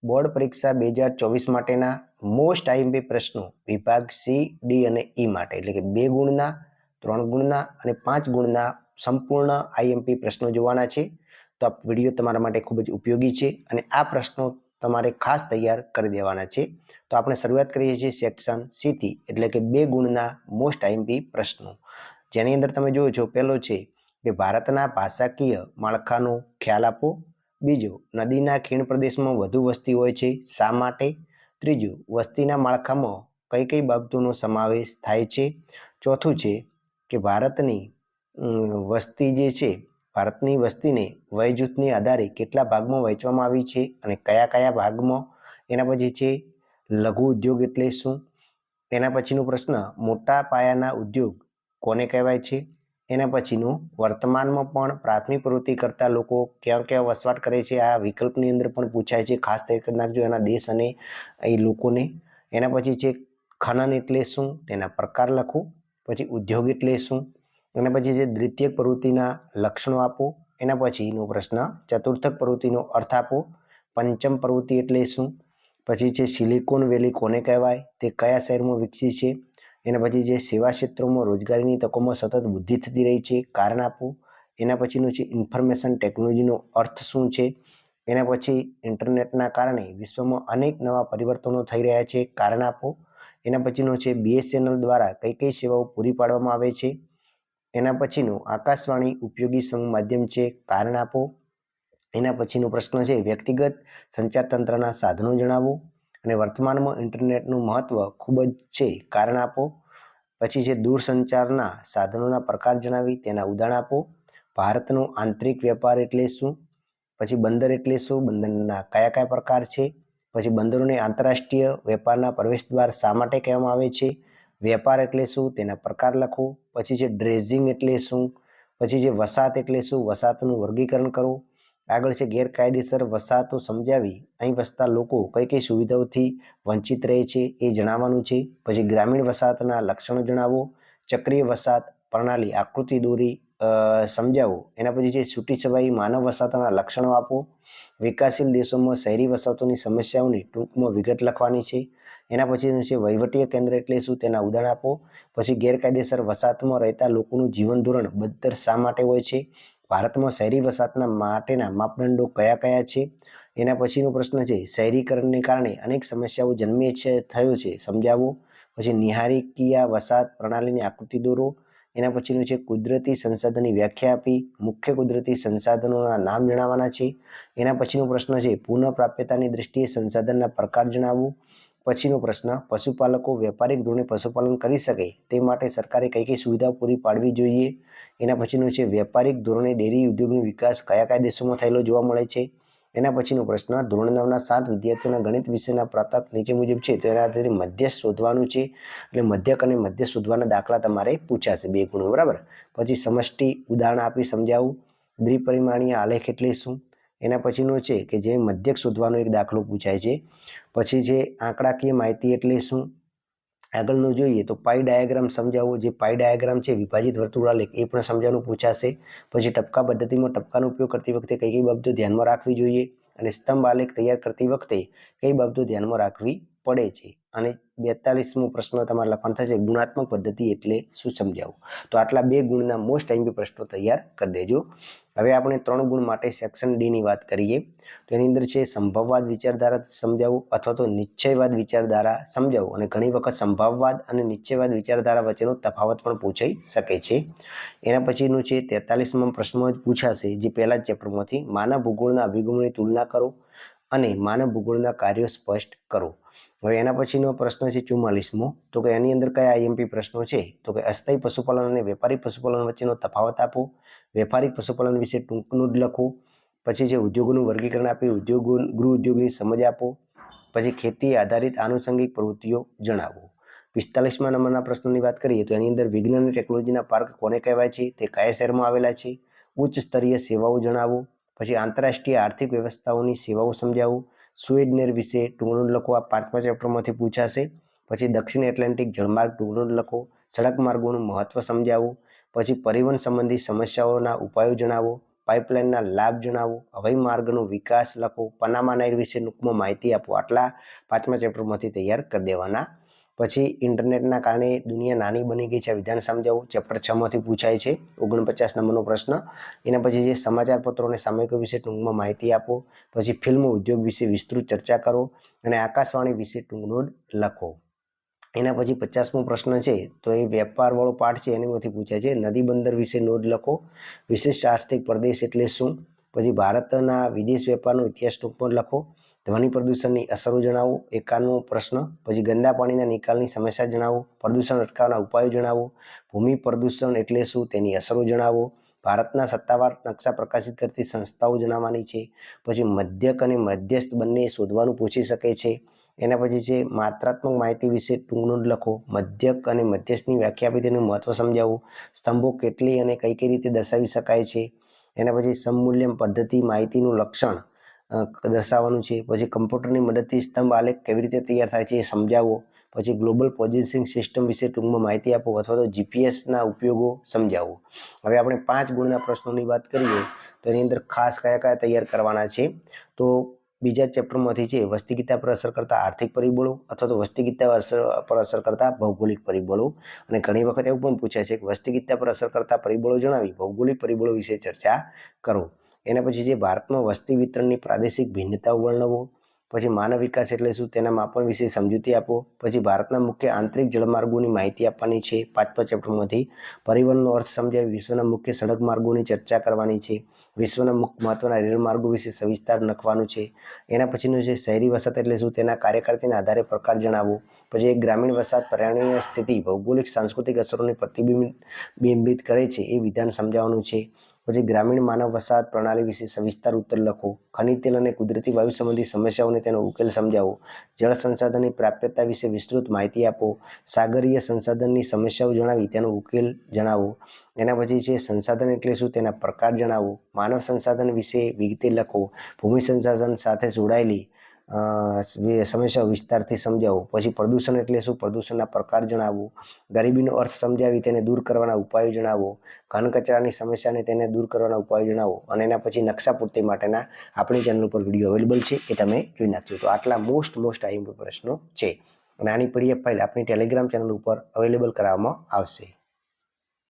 Board પરીક્ષા 2024 માટેના most IMP પ્રશ્નો વિભાગ સી, ડી અને ઈ માટે, એટલે કે 2 ગુણના, 3 ગુણના અને 5 ગુણના સંપૂર્ણ આઈએમપી પ્રશ્નો જોવાના છે. તો આ વિડીયો તમારા માટે ખૂબ જ ઉપયોગી છે અને આ પ્રશ્નો તમારે ખાસ તૈયાર કરી દેવાના છે. તો આપણે શરૂઆત કરીએ છીએ સેક્શન સી થી, એટલે કે 2 ગુણના મોસ્ટ આઈએમપી પ્રશ્નો, જેની અંદર તમે જુઓ છો પહેલો છે કે ભારતના ભાષાકીય માળખાનો ખ્યાલ આપો. બીજો, નદીના ખીણ પ્રદેશમાં વધુ વસ્તી હોય છે, શા માટે? ત્રીજું, વસ્તીના માળખામાં કઈ કઈ બાબતોનો સમાવેશ થાય છે? ચોથું છે કે ભારતની વસ્તીને વય જૂથને આધારે કેટલા ભાગમાં વહેંચવામાં આવી છે અને કયા કયા ભાગમાં? એના પછી છે લઘુ ઉદ્યોગ એટલે શું? એના પછીનો પ્રશ્ન, મોટા પાયાના ઉદ્યોગ કોને કહેવાય છે? એના પછીનું, વર્તમાનમાં પણ પ્રાથમિક પ્રવૃત્તિ કરતા લોકો ક્યાં ક્યાં વસવાટ કરે છે? આ વિકલ્પની અંદર પણ પૂછાય છે, ખાસ તૈયાર કરી નાખજો એના દેશ અને એ લોકોને. એના પછી છે ખનન એટલે શું? તેના પ્રકાર લખો. પછી ઉદ્યોગ એટલે શું? એના પછી છે દ્વિતીયક પ્રવૃત્તિના લક્ષણો આપો. એના પછીનો પ્રશ્ન, ચતુર્થક પ્રવૃત્તિનો અર્થ આપો. પંચમ પ્રવૃત્તિ એટલે શું? પછી છે સિલિકોન વેલી કોને કહેવાય? તે કયા શહેરમાં વિકસી છે? એના પછી જે સેવા ક્ષેત્રોમાં રોજગારીની તકોમાં સતત વૃદ્ધિ થતી રહી છે, કારણ આપો. એના પછીનું છે ઇન્ફોર્મેશન ટેકનોલોજીનો અર્થ શું છે? એના પછી ઇન્ટરનેટના કારણે વિશ્વમાં અનેક નવા પરિવર્તનો થઈ રહ્યા છે, કારણ આપો. એના પછીનો છે BSNL દ્વારા કઈ કઈ સેવાઓ પૂરી પાડવામાં આવે છે? એના પછીનું, આકાશવાણી ઉપયોગી માધ્યમ છે, કારણ આપો. એના પછીનો પ્રશ્ન છે વ્યક્તિગત સંચાર તંત્રના સાધનો જણાવો અને વર્તમાનમાં ઇન્ટરનેટનું મહત્વ ખૂબ જ છે, કારણ આપો. પછી છે દૂરસંચારના સાધનોના પ્રકાર જણાવી તેના ઉદાહરણ આપો. ભારતનો આંતરિક વેપાર એટલે શું? પછી બંદર એટલે શું? બંદરના કયા કયા પ્રકાર છે? પછી બંદરોને આંતરરાષ્ટ્રીય વેપારના પ્રવેશદ્વાર શા માટે કહેવામાં આવે છે? વેપાર એટલે શું? તેના પ્રકાર લખો. પછી છે ડ્રેઝિંગ એટલે શું? પછી છે વસાહત એટલે શું? વસાહતનું વર્ગીકરણ કરો. આગળ છે ગેરકાયદેસર વસાહતો સમજાવી અહીં વસતા લોકો કઈ કઈ સુવિધાઓથી વંચિત રહે છે એ જણાવવાનું છે. પછી ગ્રામીણ વસાહતના લક્ષણો જણાવો. ચક્રીય વસાહત પ્રણાલી આકૃતિ દોરી સમજાવો. એના પછી છે છૂટી છવાઈ માનવ વસાહતના લક્ષણો આપો. વિકાસશીલ દેશોમાં શહેરી વસાહતોની સમસ્યાઓની ટૂંકમાં વિગત લખવાની છે. એના પછીનું છે વહીવટીય કેન્દ્ર એટલે શું? તેના ઉદાહરણ આપો. પછી ગેરકાયદેસર વસાહતમાં રહેતા લોકોનું જીવન ધોરણ બદતર શા માટે હોય છે? ભારતમાં શહેરી વસાહતના માટેના માપદંડો કયા કયા છે? એના પછીનો પ્રશ્ન છે શહેરીકરણને કારણે અનેક સમસ્યાઓ જન્મે છે, થયો છે, સમજાવો. પછી નિહારીકીય વસાહત પ્રણાલીની આકૃતિ દોરો. એના પછીનું છે કુદરતી સંસાધનની વ્યાખ્યા આપી. મુખ્ય કુદરતી સંસાધનોના નામ જણાવવાના છે. એના પછીનો પ્રશ્ન છે પુનઃપ્રાપ્યતાની દ્રષ્ટિએ સંસાધનના પ્રકાર જણાવો. પછીનો પ્રશ્ન, પશુપાલકો વ્યાપારિક ધોરણે પશુપાલન કરી શકે તે માટે સરકારે કઈ કઈ સુવિધાઓ પૂરી પાડવી જોઈએ? એના પછીનું છે વ્યાપારિક ધોરણે ડેરી ઉદ્યોગનો વિકાસ કયા કયા દેશોમાં થયેલો જોવા મળે છે? એના પછીનો પ્રશ્ન, ધોરણ 9ના 7 વિદ્યાર્થીઓના ગણિત વિષયના પ્રતાપ નીચે મુજબ છે, તો એના આધારે મધ્યસ્થ શોધવાનું છે. એટલે મધ્યક અને મધ્ય શોધવાના દાખલા તમારે પૂછાશે 2 ગુણ, બરાબર. પછી સમષ્ટિ ઉદાહરણ આપી સમજાવું. દ્વિપરિમાણીય આલેખ એટલે શું? એના પછીનો છે કે જે મધ્યક શોધવાનો એક દાખલો પૂછાય છે. પછી છે આંકડાકીય માહિતી એટલે શું? આગળનું જોઈએ તો પાઈ ડાયાગ્રામ સમજાવો. જે પાઈ ડાયાગ્રામ છે વિભાજિત વર્તુળાલેખ એ પણ સમજાવવાનું પૂછાશે. પછી ટપકા પદ્ધતિમાં ટપકાનો ઉપયોગ કરતી વખતે કઈ કઈ બાબતો ધ્યાનમાં રાખવી જોઈએ અને સ્તંભ આલેખ તૈયાર કરતી વખતે કઈ બાબતો ધ્યાનમાં રાખવી પડે છે. અને 42મો પ્રશ્ન તમારે લખવાનો થશે ગુણાત્મક પદ્ધતિ એટલે શું, સમજાવો. તો આટલા 2 ગુણના મોસ્ટ આઈએમપી પ્રશ્નો તૈયાર કરી દેજો. હવે આપણે 3 ગુણ માટે સેક્શન ડી ની વાત કરીએ. તો એની અંદર છે સંભવવાદ વિચારધારા સમજાવો અથવા તો નિશ્ચયવાદ વિચારધારા સમજાવો. અને ઘણી વખત સંભાવવાદ અને નિશ્ચયવાદ વિચારધારા વચ્ચેનો તફાવત પણ પૂછાઈ શકે છે. એના પછીનું છે 43મો પ્રશ્ન જ પૂછાશે, જે પહેલા જ ચેપ્ટરમાંથી, માનવ ભૂગોળના અભિગમોની તુલના કરો અને માનવ ભૂગોળના કાર્યો સ્પષ્ટ કરો. હવે એના પછીનો પ્રશ્ન છે 44મો, તો કે એની અંદર કયા આઈએમપી પ્રશ્નો છે? તો કે અસ્થાયી પશુપાલન અને વેપારી પશુપાલન વચ્ચેનો તફાવત આપો. વેપારી પશુપાલન વિશે ટૂંકનું જ લખો. પછી જે ઉદ્યોગોનું વર્ગીકરણ આપી, ગૃહ ઉદ્યોગની સમજ આપો. પછી ખેતી આધારિત આનુષંગિક પ્રવૃત્તિઓ જણાવો. 45મા નંબરના પ્રશ્નોની વાત કરીએ તો એની અંદર વિજ્ઞાન અને ટેકનોલોજીના પાર્ક કોને કહેવાય છે? તે કયા શહેરમાં આવેલા છે? ઉચ્ચ સ્તરીય સેવાઓ જણાવો. પછી આંતરરાષ્ટ્રીય આર્થિક વ્યવસ્થાઓની સેવાઓ સમજાવો. સુએઝ વિશે ટૂંકનું લખો. આ 5મા ચેપ્ટરમાંથી પૂછાશે. પછી દક્ષિણ એટલાન્ટિક જળમાર્ગ ટૂંકનું લખો. સડક માર્ગોનું મહત્વ સમજાવો. પછી પરિવહન સંબંધી સમસ્યાઓના ઉપાયો જણાવો. પાઇપલાઇનના લાભ જણાવો, હવાઈ માર્ગનો વિકાસ લખો, પનામા નહેર વિશે ટૂંકમાં માહિતી આપો. આટલા 5મા ચેપ્ટરમાંથી તૈયાર કરી દેવાના. પછી ઇન્ટરનેટના કારણે દુનિયા નાની બની ગઈ છે આ વિધાન સમજાવો. ચેપ્ટર 6માંથી પૂછાય છે 49 નંબરનો પ્રશ્ન. એના પછી જે સમાચાર પત્રો અને સામયિકો વિશે ટૂંકમાં માહિતી આપો. પછી ફિલ્મ ઉદ્યોગ વિશે વિસ્તૃત ચર્ચા કરો અને આકાશવાણી વિશે ટૂંક નોંધ લખો. એના પછી 50મો પ્રશ્ન છે તો એ વેપારવાળો પાઠ છે એનામાંથી પૂછાય છે નદી બંદર વિશે નોંધ લખો. વિશિષ્ટ આર્થિક પ્રદેશ એટલે શું? પછી ભારતના વિદેશ વેપારનો ઇતિહાસ ટૂંકમાં લખો. ધ્વનિ પ્રદૂષણની અસરો જણાવો 51મો પ્રશ્ન. પછી ગંદા પાણીના નિકાલની સમસ્યા જણાવો. પ્રદૂષણ અટકાવવાના ઉપાયો જણાવો. ભૂમિ પ્રદૂષણ એટલે શું તેની અસરો જણાવો. ભારતના સત્તાવાર નકશા પ્રકાશિત કરતી સંસ્થાઓ જણાવવાની છે. પછી મધ્યક અને મધ્યસ્થ બંને શોધવાનું પૂછી શકે છે. એના પછી છે માત્રાત્મક માહિતી વિશે ટૂંક નોંધ લખો. મધ્યક અને મધ્યસ્થની વ્યાખ્યા આપી તેનું મહત્વ સમજાવો. સ્તંભો કેટલી અને કઈ રીતે દર્શાવી શકાય છે. એના પછી સમમૂલ્યન પદ્ધતિ માહિતીનું લક્ષણ દર્શાવવાનું છે. પછી કમ્પ્યુટરની મદદથી સ્તંભ આલેખ કેવી રીતે તૈયાર થાય છે એ સમજાવો. પછી ગ્લોબલ પોઝિશનિંગ સિસ્ટમ વિશે ટૂંકમાં માહિતી આપો અથવા તો જીપીએસના ઉપયોગો સમજાવો. હવે આપણે 5 ગુણના પ્રશ્નોની વાત કરીએ તો એની અંદર ખાસ કયા તૈયાર કરવાના છે. તો બીજા ચેપ્ટરમાંથી છે વસ્તી ગીતા પર અસર કરતા આર્થિક પરિબળો અથવા તો વસ્તી ગીતા પર અસર કરતા ભૌગોલિક પરિબળો. અને ઘણી વખત એવું પણ પૂછાય છે કે વસ્તી ગીતા પર અસર કરતા પરિબળો જણાવી ભૌગોલિક પરિબળો વિશે ચર્ચા કરો. એના પછી જે ભારતમાં વસ્તી વિતરણની પ્રાદેશિક ભિન્નતાઓ વર્ણવો. પછી માનવ વિકાસ એટલે શું તેના માપન વિશે સમજૂતી આપો. પછી ભારતના મુખ્ય આંતરિક જળમાર્ગોની માહિતી આપવાની છે 5મા ચેપ્ટરમાંથી. પરિવહનનો અર્થ સમજાવી વિશ્વના મુખ્ય સડક માર્ગોની ચર્ચા કરવાની છે. વિશ્વના મહત્વના રેલમાર્ગો વિશે સવિસ્તાર લખવાનું છે. એના પછીનું છે શહેરી વસાહત એટલે શું તેના કાર્યકારીના આધારે પ્રકાર જણાવો. પછી એક ગ્રામીણ વસાહત પર્યાવરણીય સ્થિતિ ભૌગોલિક સાંસ્કૃતિક અસરોને પ્રતિબિંબિત કરે છે એ વિધાન સમજાવવાનું છે. પછી ગ્રામીણ માનવ વસાહત પ્રણાલી વિશે સવિસ્તાર ઉત્તર લખો. ખનિજ તેલ અને કુદરતી વાયુ સંબંધી સમસ્યાઓને તેનો ઉકેલ સમજાવો. જળ સંસાધનની પ્રાપ્યતા વિશે વિસ્તૃત માહિતી આપો. સાગરીય સંસાધનની સમસ્યાઓ જણાવી તેનો ઉકેલ જણાવો. એના પછી છે સંસાધન એટલે શું તેના પ્રકાર જણાવો. માનવ સંસાધન વિશે વિગતે લખો. ભૂમિ સંસાધન સાથે જોડાયેલી સમસ્યાઓ વિસ્તારથી સમજાવો. પછી પ્રદૂષણ એટલે શું પ્રદૂષણના પ્રકાર જણાવો. ગરીબીનો અર્થ સમજાવી તેને દૂર કરવાના ઉપાયો જણાવો. ઘન કચરાની સમસ્યાને તેને દૂર કરવાના ઉપાયો જણાવો. અને એના પછી નકશા પૂર્તિ માટેના આપણી ચેનલ પર વિડીયો અવેલેબલ છે એ તમે જોઈ નાખજો. તો આટલા મોસ્ટ આઈએમપી પ્રશ્નો છે અને આની પીડીએફ ફાઇલ આપણી ટેલિગ્રામ ચેનલ ઉપર અવેલેબલ કરાવવામાં આવશે.